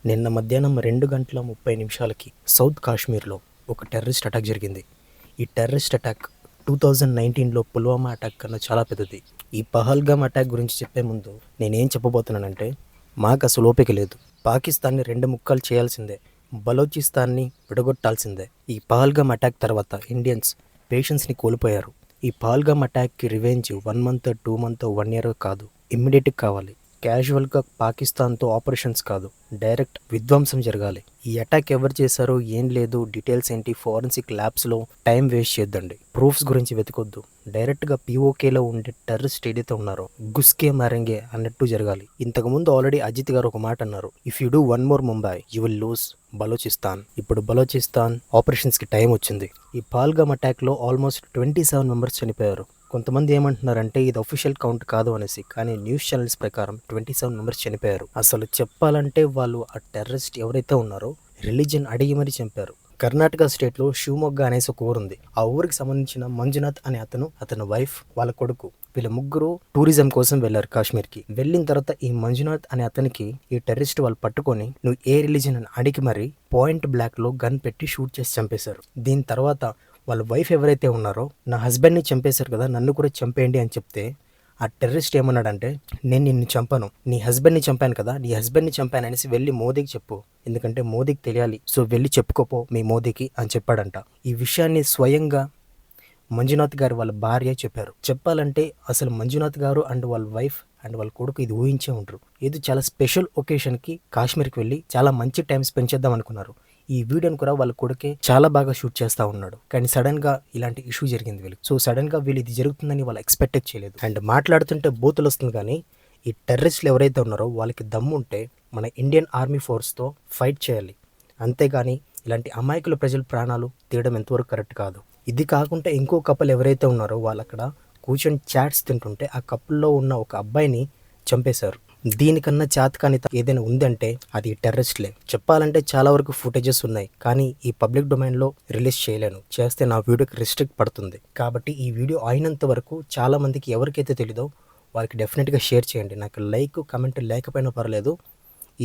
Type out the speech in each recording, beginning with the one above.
నిన్న మధ్యాహ్నం 2:30 సౌత్ కాశ్మీర్లో ఒక టెర్రరిస్ట్ అటాక్ జరిగింది. ఈ టెర్రరిస్ట్ అటాక్ 2019లో పుల్వామా అటాక్ కన్నా చాలా పెద్దది. ఈ పహల్గామ్ అటాక్ గురించి చెప్పే ముందు నేనేం చెప్పబోతున్నానంటే, మాకు అసలు ఓపిక లేదు. పాకిస్తాన్ని 2 ముక్కలు చేయాల్సిందే, బలోచిస్తాన్ని విడగొట్టాల్సిందే. ఈ పహల్గామ్ అటాక్ తర్వాత ఇండియన్స్ పేషెన్స్ని కోల్పోయారు. ఈ పహల్గామ్ అటాక్కి రివెంజ్ 1 మంత్ 2 మంత్ 1 ఇయర్ కాదు, ఇమ్మీడియట్గా కావాలి. క్యాజువల్గా పాకిస్తాన్తో ఆపరేషన్స్ కాదు, డైరెక్ట్ విధ్వంసం జరగాలి. ఈ అటాక్ ఎవరు చేశారో ఏం లేదు, డీటెయిల్స్ ఏంటి, ఫోరెన్సిక్ ల్యాబ్స్లో టైం వేస్ట్ చేద్దండి. ప్రూఫ్స్ గురించి వెతకొద్దు. డైరెక్ట్గా పీఓకేలో ఉండే టెర్రరిస్ట్ ఏదైతే ఉన్నారో గుస్కే మారెంగే అన్నట్టు జరగాలి. ఇంతకుముందు ఆల్రెడీ అజిత్ గారు ఒక మాట అన్నారు, if you do one more Mumbai you will lose Balochistan. ఇప్పుడు బలోచిస్తాన్ ఆపరేషన్స్కి టైం వచ్చింది. ఈ పహల్గామ్ అటాక్లో ఆల్మోస్ట్ 27 మెంబర్స్ చనిపోయారు. కొంతమంది ఏమంటున్నారంటే ఇది అఫీషియల్ కౌంట్ కాదు అనేసి, కానీ న్యూస్ ఛానల్స్ ప్రకారం 27 మెంబర్స్ చనిపోయారు. అసలు చెప్పాలంటే వాళ్ళు ఆ టెర్రరిస్ట్ ఎవరైతే ఉన్నారో రిలీజియన్ అడిగి మరీ చంపారు. కర్ణాటక స్టేట్లో షివమొగ్గ అనేసి ఒక ఊరు ఉంది. ఆ ఊరికి సంబంధించిన మంజునాథ్ అనే అతని వైఫ్, వాళ్ళ కొడుకు, వీళ్ళ ముగ్గురు టూరిజం కోసం వెళ్ళారు కాశ్మీర్కి. వెళ్ళిన తర్వాత ఈ మంజునాథ్ అనే అతనికి ఈ టెర్రరిస్ట్ వాళ్ళు పట్టుకొని నువ్వు ఏ రిలీజియన్ అని అడిగి మరీ పాయింట్ బ్లాక్లో గన్ పెట్టి షూట్ చేసి చంపేశారు. దీని తర్వాత వాళ్ళ వైఫ్ ఎవరైతే ఉన్నారో, నా హస్బెండ్ని చంపేశారు కదా, నన్ను కూడా చంపేయండి అని చెప్తే ఆ టెర్రరిస్ట్ ఏమన్నాడంటే, నేను నిన్ను చంపను, నీ హస్బెండ్ని చంపాను కదా, నీ హస్బెండ్ని చంపాను అనేసి వెళ్ళి మోదీకి చెప్పు, ఎందుకంటే మోదీకి తెలియాలి, సో వెళ్ళి చెప్పుకోపో మీ మోదీకి అని చెప్పాడంట. ఈ విషయాన్ని స్వయంగా మంజునాథ్ గారు వాళ్ళ భార్య చెప్పారు. చెప్పాలంటే అసలు మంజునాథ్ గారు అండ్ వాళ్ళ వైఫ్ అండ్ వాళ్ళ కొడుకు ఇది ఊహించే ఉంటారు. ఇది చాలా స్పెషల్ ఒకేషన్కి కాశ్మీర్కి వెళ్ళి చాలా మంచి టైం స్పెండ్ చేద్దాం అనుకున్నారు. ఈ వీడియోని కూడా వాళ్ళ కొడుకే చాలా బాగా షూట్ చేస్తూ ఉన్నాడు. కానీ సడన్గా ఇలాంటి ఇష్యూ జరిగింది వీళ్ళు. సో సడన్గా వీళ్ళు ఇది జరుగుతుందని వాళ్ళు ఎక్స్పెక్ట్ చేయలేదు. అండ్ మాట్లాడుతుంటే బూతులు వస్తుంది, కానీ ఈ టెర్రరిస్టులు ఎవరైతే ఉన్నారో వాళ్ళకి దమ్ము ఉంటే మన ఇండియన్ ఆర్మీ ఫోర్స్తో ఫైట్ చేయాలి. అంతేగాని ఇలాంటి అమాయకుల ప్రజల ప్రాణాలు తీయడం ఎంతవరకు కరెక్ట్ కాదు. ఇది కాకుండా ఇంకో కపుల్ ఎవరైతే ఉన్నారో వాళ్ళు అక్కడ కూర్చొని చాట్స్ తింటుంటే ఆ కపుల్లో ఉన్న ఒక అబ్బాయిని చంపేశారు. దీనికన్నా చేతకానిత ఏదైనా ఉందంటే అది టెర్రరిస్ట్లే. చెప్పాలంటే చాలా వరకు ఫుటేజెస్ ఉన్నాయి, కానీ ఈ పబ్లిక్ డొమైన్లో రిలీజ్ చేయలేను. చేస్తే నా వీడియోకి రిస్ట్రిక్ట్ పడుతుంది. కాబట్టి ఈ వీడియో అయినంత వరకు చాలా మందికి ఎవరికైతే తెలీదో వాళ్ళకి డెఫినెట్గా షేర్ చేయండి. నాకు లైక్ కమెంట్ లేకపోయినా పర్లేదు.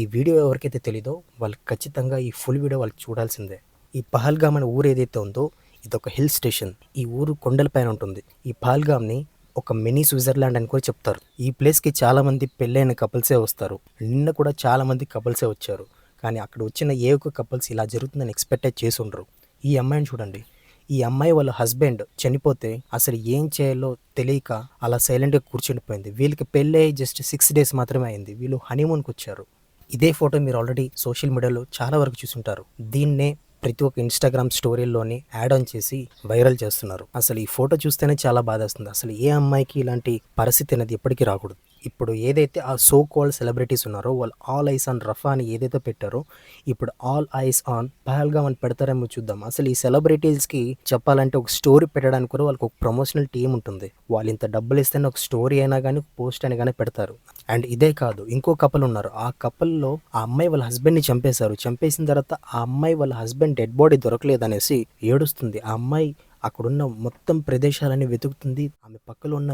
ఈ వీడియో ఎవరికైతే తెలీదో వాళ్ళకి ఖచ్చితంగా ఈ ఫుల్ వీడియో వాళ్ళకి చూడాల్సిందే. ఈ పహల్గామ్ అనే ఊరు ఏదైతే ఉందో ఇది ఒక హిల్ స్టేషన్. ఈ ఊరు కొండలపైన ఉంటుంది. ఈ పహల్గామ్ని ఒక మినీ స్విట్జర్లాండ్ అని కూడా చెప్తారు. ఈ ప్లేస్కి చాలామంది పెళ్ళైన కపుల్సే వస్తారు. నిన్న కూడా చాలామంది కపుల్సే వచ్చారు. కానీ అక్కడ వచ్చిన ఏ ఒక్క కపుల్స్ ఇలా జరుగుతుందని ఎక్స్పెక్ట్ చేసి ఉండరు. ఈ అమ్మాయిని చూడండి. ఈ అమ్మాయి వాళ్ళ హస్బెండ్ చనిపోతే అసలు ఏం చేయాలో తెలియక అలా సైలెంట్గా కూర్చుండిపోయింది. వీళ్ళకి పెళ్ళి జస్ట్ 6 days మాత్రమే అయింది. వీళ్ళు హనీమూన్కి వచ్చారు. ఇదే ఫోటో మీరు ఆల్రెడీ సోషల్ మీడియాలో చాలా వరకు చూసుంటారు. దీన్నే ప్రతి ఒక్క ఇన్స్టాగ్రామ్ స్టోరీల్లోని యాడ్ ఆన్ చేసి వైరల్ చేస్తున్నారు. అసలు ఈ ఫోటో చూస్తేనే చాలా బాధేస్తుంది. అసలు ఏ అమ్మాయికి ఇలాంటి పరిస్థితి అనేది ఎప్పటికీ రాకూడదు. ఇప్పుడు ఏదైతే ఆ సో కాల్డ్ సెలబ్రిటీస్ ఉన్నారో వాళ్ళు ఆల్ ఐస్ ఆన్ రఫా అని ఏదైతే పెట్టారో ఇప్పుడు ఆల్ ఐస్ ఆన్ పహల్గామ్ అని పెడతారేమో చూద్దాం. అసలు ఈ సెలబ్రిటీస్కి చెప్పాలంటే ఒక స్టోరీ పెట్టడానికి కూడా వాళ్ళకి ఒక ప్రమోషనల్ టీం ఉంటుంది. వాళ్ళు ఇంత డబ్బులు ఇస్తేనే ఒక స్టోరీ అయినా కానీ పోస్ట్ అయినా కానీ పెడతారు. అండ్ ఇదే కాదు, ఇంకో కపుల్ ఉన్నారు. ఆ కపుల్లో ఆ అమ్మాయి వాళ్ళ హస్బెండ్ని చంపేశారు. చంపేసిన తర్వాత ఆ అమ్మాయి వాళ్ళ హస్బెండ్ డెడ్ బాడీ దొరకలేదనేసి ఏడుస్తుంది. ఆ అమ్మాయి అక్కడున్న మొత్తం ప్రదేశాలని వెతుకుతుంది. ఆమె పక్కలో ఉన్న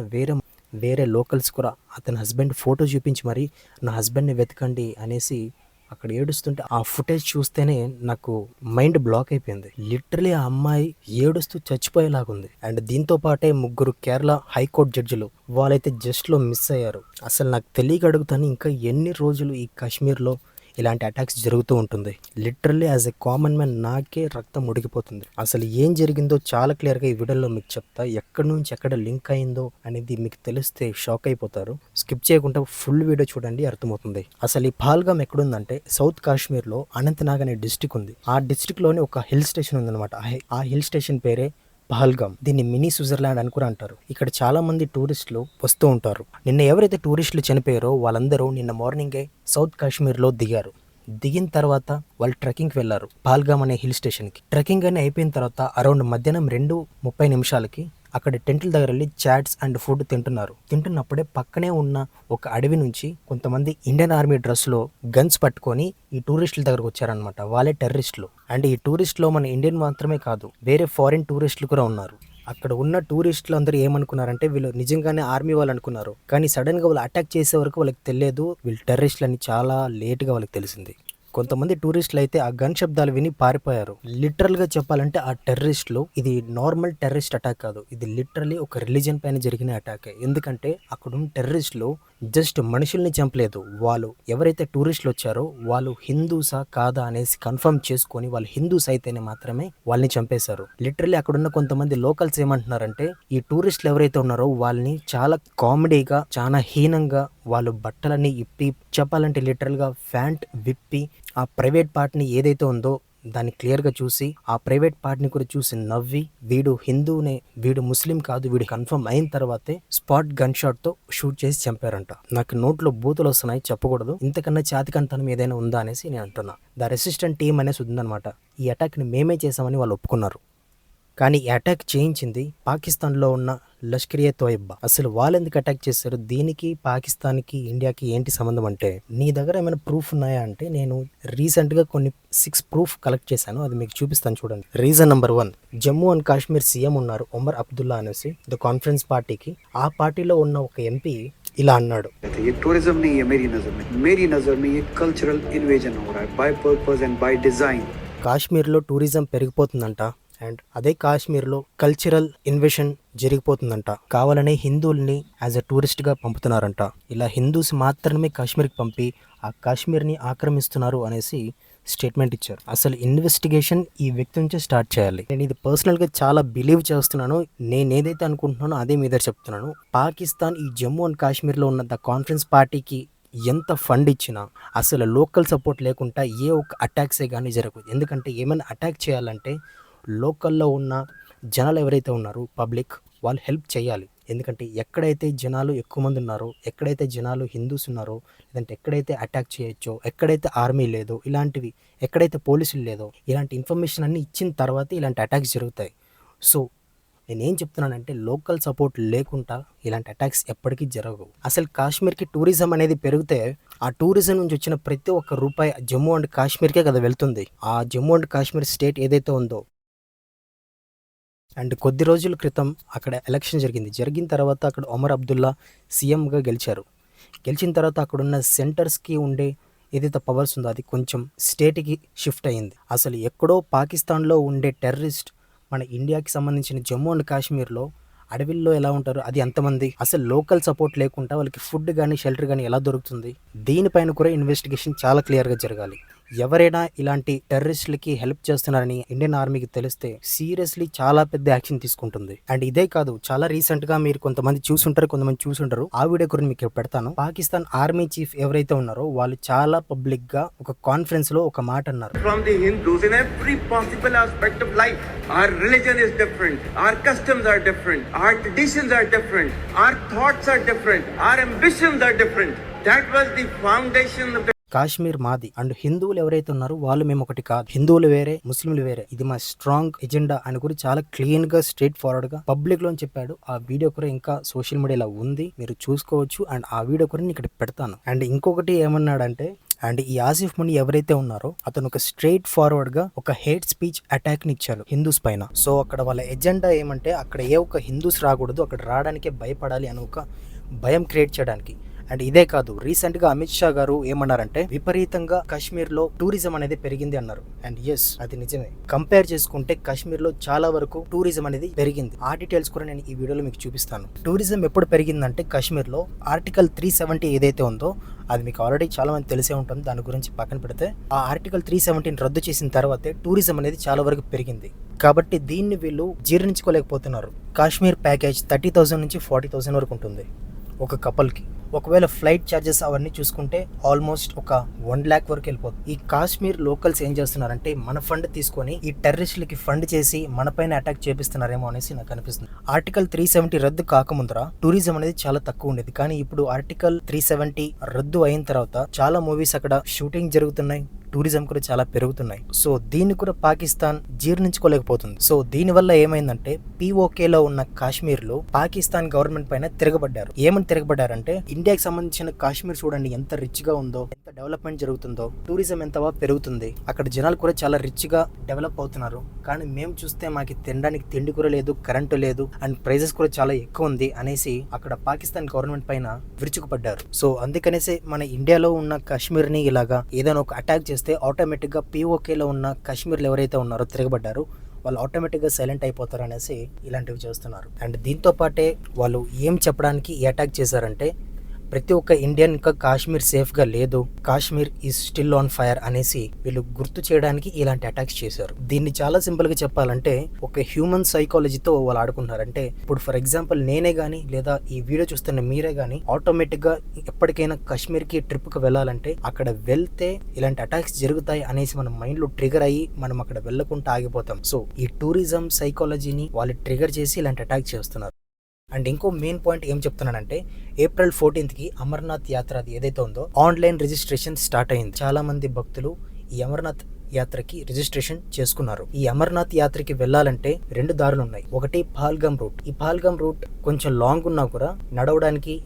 వేరే లోకల్స్ కూడా అతని హస్బెండ్ ఫోటో చూపించి మరి నా హస్బెండ్ని వెతకండి అనేసి అక్కడ ఏడుస్తుంటే ఆ ఫుటేజ్ చూస్తేనే నాకు మైండ్ బ్లాక్ అయిపోయింది. లిటరలీ ఆ అమ్మాయి ఏడుస్తూ చచ్చిపోయేలాగుంది. అండ్ దీంతో పాటే 3 కేరళ హైకోర్టు జడ్జిలు వాళ్ళైతే జస్ట్లో మిస్ అయ్యారు. అసలు నాకు తెలియక అడుగుతాను, ఇంకా ఎన్ని రోజులు ఈ కాశ్మీర్లో ఇలాంటి అటాక్స్ జరుగుతూ ఉంటుంది? Literally as a common man నాకే రక్తం ఉడికిపోతుంది. అసలు ఏం జరిగిందో చాలా క్లియర్గా ఈ వీడియోలో మీకు చెప్తా. ఎక్కడి నుంచి ఎక్కడ లింక్ అయిందో అనేది మీకు తెలిస్తే షాక్ అయిపోతారు. స్కిప్ చేయకుండా ఫుల్ వీడియో చూడండి, అర్థమవుతుంది. అసలు ఈ పహల్గామ్ ఎక్కడుందంటే సౌత్ కాశ్మీర్లో అనంతనాగ్ అనే డిస్టిక్ ఉంది. ఆ డిస్టిక్లోని ఒక హిల్ స్టేషన్ ఉందన్నమాట. ఆ హిల్ స్టేషన్ పేరే పహల్గామ్. దీన్ని మినీ స్విట్జర్లాండ్ అని కూడా అంటారు. ఇక్కడ చాలా మంది టూరిస్టులు వస్తూ ఉంటారు. నిన్న ఎవరైతే టూరిస్టులు చనిపోయారో వాళ్ళందరూ నిన్న మార్నింగే సౌత్ కాశ్మీర్లో దిగారు. దిగిన తర్వాత వాళ్ళు ట్రెక్కింగ్కి వెళ్ళారు పహల్గామ్ అనే హిల్ స్టేషన్కి. ట్రెక్కింగ్ అని అయిపోయిన తర్వాత అరౌండ్ మధ్యాహ్నం 2:30 అక్కడ టెంట్ల దగ్గర వెళ్ళి చాట్స్ అండ్ ఫుడ్ తింటున్నప్పుడే పక్కనే ఉన్న ఒక అడవి నుంచి కొంతమంది ఇండియన్ ఆర్మీ డ్రెస్లో గన్స్ పట్టుకొని ఈ టూరిస్టుల దగ్గరకు వచ్చారనమాట. వాళ్ళే టెర్రరిస్టులు. అండ్ ఈ టూరిస్టులో మన ఇండియన్ మాత్రమే కాదు, వేరే ఫారిన్ టూరిస్టులు కూడా ఉన్నారు. అక్కడ ఉన్న టూరిస్టులు అందరూ ఏమనుకున్నారంటే వీళ్ళు నిజంగానే ఆర్మీ వాళ్ళు అనుకున్నారు. కానీ సడన్గా వాళ్ళు అటాక్ చేసే వరకు వాళ్ళకి తెలియదు వీళ్ళు టెర్రరిస్టులు అని చాలా లేట్గా వాళ్ళకి తెలిసింది. కొంతమంది టూరిస్టులు అయితే ఆ గన్ శబ్దాలు విని పారిపోయారు. లిటరల్ గా చెప్పాలంటే ఆ టెర్రరిస్టులు ఇది నార్మల్ టెర్రరిస్ట్ అటాక్ కాదు, ఇది లిటరలీ ఒక రిలీజన్ పైన జరిగిన అటాక్. ఎందుకంటే అక్కడ ఉన్న టెర్రరిస్టులు జస్ట్ మనుషుల్ని చంపలేదు, వాళ్ళు ఎవరైతే టూరిస్టులు వచ్చారో వాళ్ళు హిందూసా కాదా అనేసి కన్ఫర్మ్ చేసుకొని వాళ్ళు హిందూస్ అయితేనే మాత్రమే వాళ్ళని చంపేశారు. లిటరలీ అక్కడున్న కొంతమంది లోకల్స్ ఏమంటున్నారంటే ఈ టూరిస్టులు ఎవరైతే ఉన్నారో వాళ్ళని చాలా కామెడీగా, చాలా హీనంగా వాళ్ళు బట్టలన్నీ ఇప్పి, చెప్పాలంటే లిటరల్ గా ప్యాంట్ విప్పి ఆ ప్రైవేట్ పార్ట్ని ఏదైతే ఉందో దాన్ని క్లియర్గా చూసి ఆ ప్రైవేట్ పార్ట్ని కూడా చూసి నవ్వి వీడు హిందూనే, వీడు ముస్లిం కాదు, వీడు కన్ఫర్మ్ అయిన తర్వాతే స్పాట్ గన్ షాట్తో షూట్ చేసి చంపారంట. నాకు నోట్లో బూతులు వస్తున్నాయి, చెప్పకూడదు, ఇంతకన్నా చాతికంతనం ఏదైనా ఉందా అనేసి నేను అంటున్నా. ద రెసిస్టెంట్ టీమ్ అనేసి ఉందన్నమాట. ఈ అటాక్ని మేమే చేసామని వాళ్ళు ఒప్పుకున్నారు. కానీ ఈ అటాక్ చేయించింది పాకిస్తాన్లో ఉన్న లష్కర్ ఏ తోయబ్బా. అసలు వాళ్ళు ఎందుకు అటాక్ చేశారు, దీనికి పాకిస్తాన్కి ఇండియాకి ఏంటి సంబంధం అంటే, నీ దగ్గర ఏమైనా ప్రూఫ్ ఉన్నాయా అంటే నేను రీసెంట్గా కొన్ని 6 ప్రూఫ్ కలెక్ట్ చేశాను, అది మీకు చూపిస్తాను చూడండి. Reason number 1, Jammu and Kashmir CM ఉన్నారు ఒమర్ అబ్దుల్లా అనేసి, ద కాన్ఫరెన్స్ పార్టీకి. ఆ పార్టీలో ఉన్న ఒక ఎంపీ ఇలా అన్నాడు, टूरिज्म नहीं है मेरी नजर में ये कल्चरल इन्वेजन हो रहा है by purpose and by design. కాశ్మీర్లో టూరిజం పెరిగిపోతుందంట అండ్ అదే కాశ్మీర్లో కల్చరల్ ఇన్వేషన్ జరిగిపోతుందంట. కావాలనే హిందువుల్ని యాజ్ అ టూరిస్ట్గా పంపుతున్నారంట. ఇలా హిందూస్ మాత్రమే కాశ్మీర్కి పంపి ఆ కాశ్మీర్ని ఆక్రమిస్తున్నారు అనేసి స్టేట్మెంట్ ఇచ్చారు. అసలు ఇన్వెస్టిగేషన్ ఈ వ్యక్తి నుంచే స్టార్ట్ చేయాలి. నేను ఇది పర్సనల్గా చాలా బిలీవ్ చేస్తున్నాను, నేను ఏదైతే అనుకుంటున్నానో అదే మీ దగ్గర చెప్తున్నాను. పాకిస్తాన్ ఈ జమ్మూ అండ్ కాశ్మీర్లో ఉన్న ద కాన్ఫరెన్స్ పార్టీకి ఎంత ఫండ్ ఇచ్చినా అసలు లోకల్ సపోర్ట్ లేకుండా ఏ ఒక్క అటాక్సే కానీ జరగదు. ఎందుకంటే ఏమైనా అటాక్ చేయాలంటే లోకల్లో ఉన్న జనాలు ఎవరైతే ఉన్నారో పబ్లిక్, వాళ్ళు హెల్ప్ చేయాలి. ఎందుకంటే ఎక్కడైతే జనాలు ఎక్కువ మంది ఉన్నారో, ఎక్కడైతే జనాలు హిందూస్ ఉన్నారో, లేదంటే ఎక్కడైతే అటాక్ చేయొచ్చో, ఎక్కడైతే ఆర్మీ లేదో, ఇలాంటివి ఎక్కడైతే పోలీసులు లేదో, ఇలాంటి ఇన్ఫర్మేషన్ అన్ని ఇచ్చిన తర్వాత ఇలాంటి అటాక్స్ జరుగుతాయి. సో నేనేం చెప్తున్నానంటే లోకల్ సపోర్ట్ లేకుండా ఇలాంటి అటాక్స్ ఎప్పటికీ జరగవు. అసలు కాశ్మీర్కి టూరిజం అనేది పెరిగితే ఆ టూరిజం నుంచి వచ్చిన ప్రతి ఒక్క రూపాయి జమ్మూ అండ్ కాశ్మీర్కే కదా వెళ్తుంది. ఆ జమ్మూ అండ్ కాశ్మీర్ స్టేట్ ఏదైతే ఉందో, అండ్ కొద్ది రోజుల క్రితం అక్కడ ఎలక్షన్ జరిగిన తర్వాత అక్కడ ఒమర్ అబ్దుల్లా సీఎంగా గెలిచారు. గెలిచిన తర్వాత అక్కడున్న సెంటర్స్కి ఉండే ఏదైతే పవర్స్ ఉందో అది కొంచెం స్టేట్కి షిఫ్ట్ అయ్యింది. అసలు ఎక్కడో పాకిస్తాన్లో ఉండే టెర్రరిస్ట్ మన ఇండియాకి సంబంధించిన జమ్మూ అండ్ కాశ్మీర్లో అడవిల్లో ఎలా ఉంటారు, అది ఎంతమంది, అసలు లోకల్ సపోర్ట్ లేకుండా వాళ్ళకి ఫుడ్ కానీ షెల్టర్ కానీ ఎలా దొరుకుతుంది, దీనిపైన కూడా ఇన్వెస్టిగేషన్ చాలా క్లియర్గా జరగాలి. ఎవరైనా ఇలాంటి టెర్రరిస్టులకి హెల్ప్ చేస్తున్నారని ఇండియన్ ఆర్మీకి తెలిస్తే సీరియస్లీ చాలా పెద్ద యాక్షన్ తీసుకుంటుంది. అండ్ ఇదే కాదు, చాలా రీసెంట్ గా మీరు కొంతమంది చూసుంటారు, ఆ వీడియో కూడా మీకు పెడతాను. పాకిస్తాన్ ఆర్మీ చీఫ్ ఎవరైతే ఉన్నారో వాళ్ళు చాలా పబ్లిక్ గా ఒక కాన్ఫరెన్స్ లో ఒక మాట అన్నారు, From the Hindus in every possible aspect of life, our religion is different, our customs are different, our traditions are different, our thoughts are different, our ambitions are different. That was the foundation of the Kashmir మాది and హిందువులు ఎవరైతే ఉన్నారో వాళ్ళు మేము ఒకటి కాదు, హిందువులు వేరే ముస్లింలు వేరే, ఇది మా స్ట్రాంగ్ ఎజెండా అని కూడా చాలా క్లీన్ గా స్ట్రైట్ ఫార్వర్డ్ గా పబ్లిక్ లో చెప్పాడు. ఆ వీడియో కూడా ఇంకా సోషల్ మీడియాలో ఉంది, మీరు చూసుకోవచ్చు. అండ్ ఆ వీడియో కూడా నేను ఇక్కడ పెడతాను. అండ్ ఇంకొకటి ఏమన్నాడంటే, అండ్ ఈ ఆసిఫ్ ముని ఎవరైతే ఉన్నారో అతను ఒక స్ట్రైట్ ఫార్వర్డ్ గా ఒక హేట్ స్పీచ్ అటాక్ ని ఇచ్చారు హిందూస్ పైన. సో అక్కడ వాళ్ళ ఎజెండా ఏమంటే అక్కడ ఏ ఒక్క హిందూస్ రాకూడదు, అక్కడ రావడానికే భయపడాలి అని ఒక భయం క్రియేట్ చేయడానికి. అండ్ ఇదే కాదు, రీసెంట్ గా అమిత్ షా గారు ఏమన్నారంటే విపరీతంగా కాశ్మీర్ లో టూరిజం అనేది పెరిగింది అన్నారు. అండ్ ఎస్, అది నిజమే. కంపేర్ చేసుకుంటే కాశ్మీర్ లో చాలా వరకు టూరిజం అనేది పెరిగింది. ఆ డీటెయిల్స్ కూడా నేను ఈ వీడియోలో మీకు చూపిస్తాను. టూరిజం ఎప్పుడు పెరిగిందంటే కాశ్మీర్ లో ఆర్టికల్ 370 ఏదైతే ఉందో అది మీకు ఆల్రెడీ చాలా మంది తెలిసే ఉంటుంది, దాని గురించి పక్కన పెడితే ఆ ఆర్టికల్ 370 రద్దు చేసిన తర్వాతే టూరిజం అనేది చాలా వరకు పెరిగింది. కాబట్టి దీన్ని వీళ్ళు జీర్ణించుకోలేకపోతున్నారు. కాశ్మీర్ ప్యాకేజ్ 30,000 నుంచి 40,000 వరకు ఉంటుంది ఒక కపుల్కి. ఒకవేళ ఫ్లైట్ ఛార్జెస్ అవన్నీ చూసుకుంటే ఆల్మోస్ట్ ఒక 1 lakh వరకు వెళ్ళిపోతుంది. ఈ కాశ్మీర్ లోకల్స్ ఏం చేస్తున్నారంటే మన ఫండ్ తీసుకొని ఈ టెర్రరిస్టులకి ఫండ్ చేసి మన పైన అటాక్ చేపిస్తున్నారేమో అనేసి నాకు అనిపిస్తుంది. ఆర్టికల్ 370 రద్దు కాకముందర టూరిజం అనేది చాలా తక్కువ ఉండేది, కానీ ఇప్పుడు ఆర్టికల్ 370 రద్దు అయిన తర్వాత చాలా మూవీస్ అక్కడ షూటింగ్ జరుగుతున్నాయి, టూరిజం కూడా చాలా పెరుగుతున్నాయి. సో దీన్ని కూడా పాకిస్తాన్ జీర్ణించుకోలేకపోతుంది. సో దీని వల్ల ఏమైందంటే POK లో ఉన్న కాశ్మీర్ లో పాకిస్తాన్ గవర్నమెంట్ పైన తిరగబడ్డారు. ఏమని తిరగబడ్డారంటే ఇండియాకి సంబంధించిన కాశ్మీర్ చూడండి ఎంత రిచ్గా ఉందో, ఎంత డెవలప్మెంట్ జరుగుతుందో, టూరిజం ఎంత బాగా పెరుగుతుంది, అక్కడ జనాలు కూడా చాలా రిచ్గా డెవలప్ అవుతున్నారు. కానీ మేము చూస్తే మాకు తినడానికి తిండి కూడా లేదు, కరెంటు లేదు, అండ్ ప్రైజెస్ కూడా చాలా ఎక్కువ ఉంది అనేసి అక్కడ పాకిస్తాన్ గవర్నమెంట్ పైన విరుచుకుపడ్డారు. సో అందుకనేసి మన ఇండియాలో ఉన్న కాశ్మీర్ని ఇలాగా ఏదైనా ఒక అటాక్ చేస్తే ఆటోమేటిక్గా POKలో ఉన్న కాశ్మీర్లు ఎవరైతే ఉన్నారో తిరగబడ్డారు వాళ్ళు ఆటోమేటిక్గా సైలెంట్ అయిపోతారు అనేసి ఇలాంటివి చేస్తున్నారు. అండ్ దీంతో పాటే వాళ్ళు ఏం చెప్పడానికి ఈ అటాక్ చేశారంటే ప్రతి ఒక్క ఇండియన్ ఇంకా కాశ్మీర్ సేఫ్గా లేదు, Kashmir is still on fire అనేసి వీళ్ళు గుర్తు చేయడానికి ఇలాంటి అటాక్స్ చేశారు. దీన్ని చాలా సింపుల్గా చెప్పాలంటే ఒక హ్యూమన్ సైకాలజీతో వాళ్ళు ఆడుకుంటున్నారు. అంటే ఇప్పుడు ఫర్ ఎగ్జాంపుల్ నేనే కానీ లేదా ఈ వీడియో చూస్తున్న మీరే కానీ ఆటోమేటిక్గా ఎప్పటికైనా కాశ్మీర్కి ట్రిప్కి వెళ్ళాలంటే అక్కడ వెళ్తే ఇలాంటి అటాక్స్ జరుగుతాయి అనేసి మన మైండ్లో ట్రిగర్ అయ్యి మనం అక్కడ వెళ్ళకుండా ఆగిపోతాం. సో ఈ టూరిజం సైకాలజీని వాళ్ళు ట్రిగర్ చేసి ఇలాంటి అటాక్ చేస్తున్నారు. అండ్ ఇంకో మెయిన్ పాయింట్ ఏం చెప్తున్నానంటే April 14th అమర్నాథ్ యాత్ర అది ఏదైతే ఉందో ఆన్లైన్ రిజిస్ట్రేషన్ స్టార్ట్ అయింది. చాలా మంది భక్తులు ఈ అమర్నాథ్ యాత్రకి రిజిస్ట్రేషన్ చేసుకున్నారు. ఈ అమర్నాథ్ యాత్రకి వెళ్ళాలంటే 2 దారులు ఉన్నాయి. ఒకటి పహల్గామ్ రూట్. ఈ పహల్గామ్ రూట్ కొంచెం లాంగ్ ఉన్నా కూడా నడవడానికి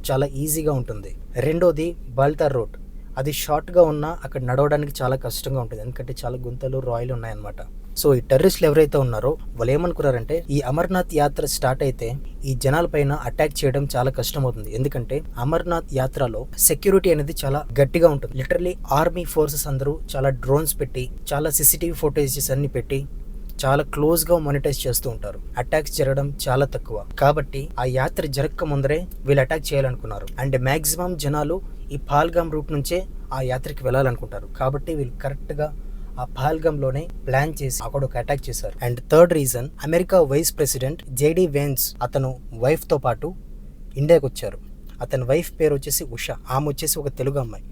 చాలా ఈజీగా ఉంటుంది. రెండోది బాల్తార్ రూట్. అది షార్ట్గా ఉన్నా అక్కడ నడవడానికి చాలా కష్టంగా ఉంటుంది, ఎందుకంటే చాలా గుంతలు రాయిలు ఉన్నాయన్నమాట. సో ఈ టెర్రరిస్టులు ఎవరైతే ఉన్నారో వాళ్ళు ఏమనుకున్నారంటే ఈ అమర్నాథ్ యాత్ర స్టార్ట్ అయితే ఈ జనాల పైన అటాక్ చేయడం చాలా కష్టం అవుతుంది. ఎందుకంటే అమర్నాథ్ యాత్రలో సెక్యూరిటీ అనేది చాలా గట్టిగా ఉంటుంది. లిటరలీ ఆర్మీ ఫోర్సెస్ అందరూ చాలా డ్రోన్స్ పెట్టి చాలా CCTV ఫోటేజెస్ అన్ని పెట్టి చాలా క్లోజ్గా మానిటైజ్ చేస్తూ ఉంటారు. అటాక్స్ జరగడం చాలా తక్కువ. కాబట్టి ఆ యాత్ర జరగక ముందరే వీళ్ళు అటాక్ చేయాలనుకున్నారు. అండ్ మ్యాక్సిమం జనాలు ఈ పహల్గామ్ రూట్ నుంచే ఆ యాత్రకి వెళ్ళాలనుకుంటారు. కాబట్టి వీళ్ళు కరెక్ట్గా ఆ పహల్గామ్లోనే ప్లాన్ చేసి అక్కడ ఒక అటాక్ చేశారు. And third reason, America vice president JD Vance అతను వైఫ్తో పాటు ఇండియాకి వచ్చారు. అతని వైఫ్ పేరు వచ్చేసి ఉషా, ఆమె వచ్చేసి ఒక తెలుగు అమ్మాయి.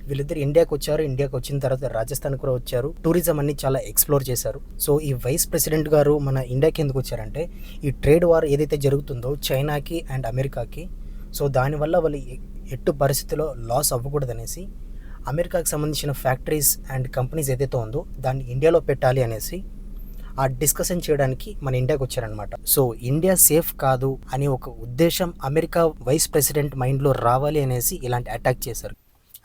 వీళ్ళిద్దరు ఇండియాకి వచ్చారు. ఇండియాకి వచ్చిన తర్వాత రాజస్థాన్ కూడా వచ్చారు. టూరిజం అన్ని చాలా ఎక్స్ప్లోర్ చేశారు. సో ఈ వైస్ ప్రెసిడెంట్ గారు మన ఇండియాకి ఎందుకు వచ్చారంటే ఈ ట్రేడ్ వార్ ఏదైతే జరుగుతుందో చైనాకి అండ్ అమెరికాకి, సో దానివల్ల వాళ్ళు ఎట్టు పరిస్థితిలో లాస్ అవ్వకూడదనేసి అమెరికాకి సంబంధించిన ఫ్యాక్టరీస్ అండ్ కంపెనీస్ ఏదైతే ఉందో దాన్ని ఇండియాలో పెట్టాలి అనేసి ఆ డిస్కషన్ చేయడానికి మన ఇండియాకి వచ్చారనమాట. సో ఇండియా సేఫ్ కాదు అనే ఒక ఉద్దేశం అమెరికా వైస్ ప్రెసిడెంట్ మైండ్లో రావాలి అనేసి ఇలాంటి అటాక్ చేశారు.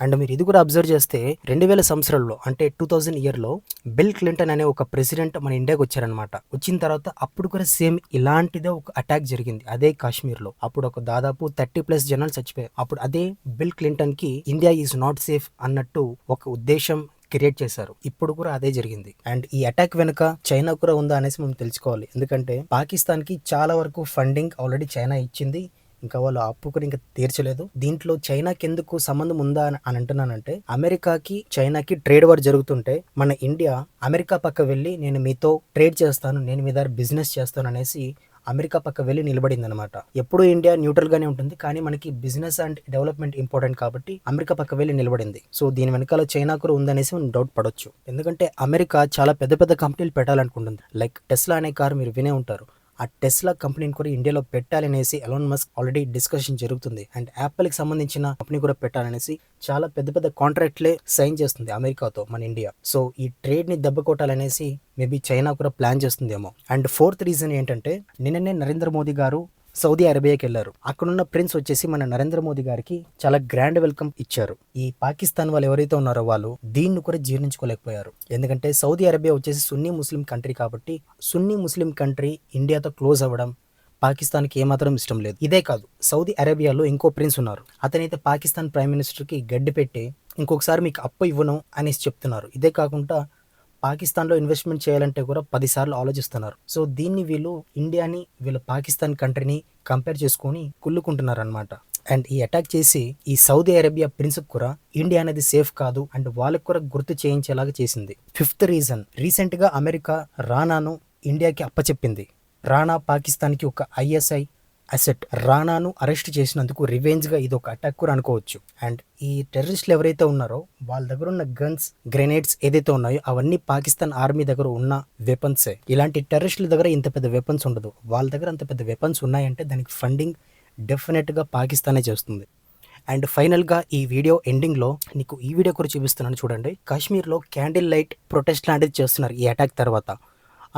అండ్ మీరు ఇది కూడా అబ్జర్వ్ చేస్తే 2000 సంవత్సరంలో అంటే 2000 ఇయర్లో బిల్ క్లింటన్ అనే ఒక ప్రెసిడెంట్ మన ఇండియాకి వచ్చారనమాట. వచ్చిన తర్వాత అప్పుడు కూడా సేమ్ ఇలాంటిదే ఒక అటాక్ జరిగింది అదే కాశ్మీర్లో. అప్పుడు ఒక దాదాపు 30+ జనాలు చచ్చిపోయారు. అప్పుడు అదే బిల్ క్లింటన్ కి ఇండియా ఈజ్ నాట్ సేఫ్ అన్నట్టు ఒక ఉద్దేశం క్రియేట్ చేశారు. ఇప్పుడు కూడా అదే జరిగింది. అండ్ ఈ అటాక్ వెనుక చైనా కూడా ఉందా అనేసి మనం తెలుసుకోవాలి. ఎందుకంటే పాకిస్తాన్ కి చాలా వరకు ఫండింగ్ ఆల్రెడీ చైనా ఇచ్చింది. ఇంకా వాళ్ళు అప్పు కూడా ఇంకా తీర్చలేదు. దీంట్లో చైనాకి ఎందుకు సంబంధం ఉందా అని అంటున్నానంటే అమెరికాకి చైనాకి ట్రేడ్ వార్ జరుగుతుంటే మన ఇండియా అమెరికా పక్క వెళ్ళి నేను మీతో ట్రేడ్ చేస్తాను, నేను మీ దగ్గర బిజినెస్ చేస్తాను అనేసి అమెరికా పక్క వెళ్ళి నిలబడింది అనమాట. ఎప్పుడు ఇండియా న్యూట్రల్ గానే ఉంటుంది, కానీ మనకి బిజినెస్ అండ్ డెవలప్మెంట్ ఇంపార్టెంట్ కాబట్టి అమెరికా పక్క వెళ్ళి నిలబడింది. సో దీని వెనకాల చైనా కూడా ఉందనేసి మనం డౌట్ పడొచ్చు. ఎందుకంటే అమెరికా చాలా పెద్ద పెద్ద కంపెనీలు పెట్టాలనుకుంటుంది. లైక్ టెస్లా అనే కార్ మీరు వినే ఉంటారు. ఆ టెస్లా కంపెనీని కూడా ఇండియాలో పెట్టాలనేసి ఎలాన్ మస్క్ ఆల్రెడీ డిస్కషన్ జరుగుతుంది. అండ్ యాపిల్కి సంబంధించిన కంపెనీ కూడా పెట్టాలనేసి చాలా పెద్ద పెద్ద కాంట్రాక్ట్లే సైన్ చేస్తుంది అమెరికాతో మన ఇండియా. సో ఈ ట్రేడ్ని దెబ్బ కొట్టాలనేసి మేబీ చైనా కూడా ప్లాన్ చేస్తుందేమో. అండ్ ఫోర్త్ రీజన్ ఏంటంటే నిన్ననే నరేంద్ర మోదీ గారు సౌదీ అరేబియాకి వెళ్ళారు. అక్కడున్న ప్రిన్స్ వచ్చేసి మన నరేంద్ర మోదీ గారికి చాలా గ్రాండ్ వెల్కమ్ ఇచ్చారు. ఈ పాకిస్తాన్ వాళ్ళు ఎవరైతే ఉన్నారో వాళ్ళు దీన్ని కూడా జీర్ణించుకోలేకపోయారు. ఎందుకంటే సౌదీ అరేబియా వచ్చేసి సున్నీ ముస్లిం కంట్రీ కాబట్టి సున్నీ ముస్లిం కంట్రీ ఇండియాతో క్లోజ్ అవ్వడం పాకిస్తాన్కి ఏమాత్రం ఇష్టం లేదు. ఇదే కాదు, సౌదీ అరేబియాలో ఇంకో ప్రిన్స్ ఉన్నారు. అతనైతే పాకిస్తాన్ ప్రైమ్ మినిస్టర్కి గడ్డి పెట్టి ఇంకొకసారి మీకు అప్పు ఇవ్వను అనేసి చెప్తున్నారు. ఇదే కాకుండా పాకిస్తాన్లో ఇన్వెస్ట్మెంట్ చేయాలంటే కూడా 10 సార్లు ఆలోచిస్తున్నారు. సో దీన్ని ఇండియాని పాకిస్తాన్ కంట్రీని కంపేర్ చేసుకొని కుళ్ళుకుంటున్నారు అనమాట. అండ్ ఈ అటాక్ చేసి ఈ సౌదీ అరేబియా ప్రిన్స్ కూడా ఇండియా అనేది సేఫ్ కాదు అండ్ వాళ్ళకు కూడా గుర్తు చేయించేలాగా చేసింది. ఫిఫ్త్ రీజన్, రీసెంట్ గా అమెరికా రానాను ఇండియాకి అప్పచెప్పింది. రానా పాకిస్తాన్కి ఒక ISI అసెట్. రానాను అరెస్ట్ చేసినందుకు రివెంజ్ గా ఇది ఒక అటాక్ కూడా అనుకోవచ్చు. అండ్ ఈ టెర్రరిస్టులు ఎవరైతే ఉన్నారో వాళ్ళ దగ్గర ఉన్న గన్స్, గ్రెనేడ్స్ ఏదైతే ఉన్నాయో అవన్నీ పాకిస్తాన్ ఆర్మీ దగ్గర ఉన్న వెపన్సే. ఇలాంటి టెర్రరిస్టుల దగ్గర ఇంత పెద్ద వెపన్స్ ఉండదు. వాళ్ళ దగ్గర అంత పెద్ద వెపన్స్ ఉన్నాయంటే దానికి ఫండింగ్ డెఫినెట్గా పాకిస్తానే చేస్తుంది. అండ్ ఫైనల్గా ఈ వీడియో ఎండింగ్లో నీకు ఈ వీడియో కూడా చూపిస్తున్నాను చూడండి. కాశ్మీర్లో క్యాండిల్ లైట్ ప్రొటెస్ట్ లాంటిది చేస్తున్నారు ఈ అటాక్ తర్వాత.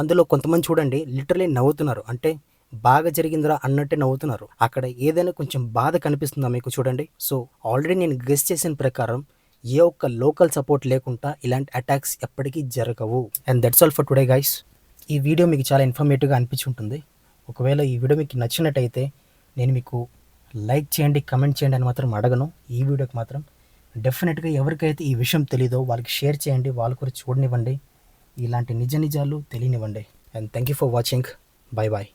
అందులో కొంతమంది చూడండి లిటరలీ నవ్వుతున్నారు. అంటే బాగా జరిగిందిరా అన్నట్టే నవ్వుతున్నారు. అక్కడ ఏదైనా కొంచెం బాధ కనిపిస్తుందా మీకు? చూడండి. సో ఆల్రెడీ నేను గెస్ చేసిన ప్రకారం ఏ ఒక్క లోకల్ సపోర్ట్ లేకుండా ఇలాంటి అటాక్స్ ఎప్పటికీ జరగవు. And that's all for today guys. ఈ వీడియో మీకు చాలా ఇన్ఫర్మేటివ్గా అనిపించి ఉంటుంది. ఒకవేళ ఈ వీడియో మీకు నచ్చినట్టయితే నేను మీకు లైక్ చేయండి, కమెంట్ చేయండి అని మాత్రం అడగను. ఈ వీడియోకి మాత్రం డెఫినెట్గా ఎవరికైతే ఈ విషయం తెలీదో వాళ్ళకి షేర్ చేయండి, వాళ్ళు కూడా చూడనివ్వండి, ఇలాంటి నిజాలు తెలియనివ్వండి. And thank you for watching. Bye bye.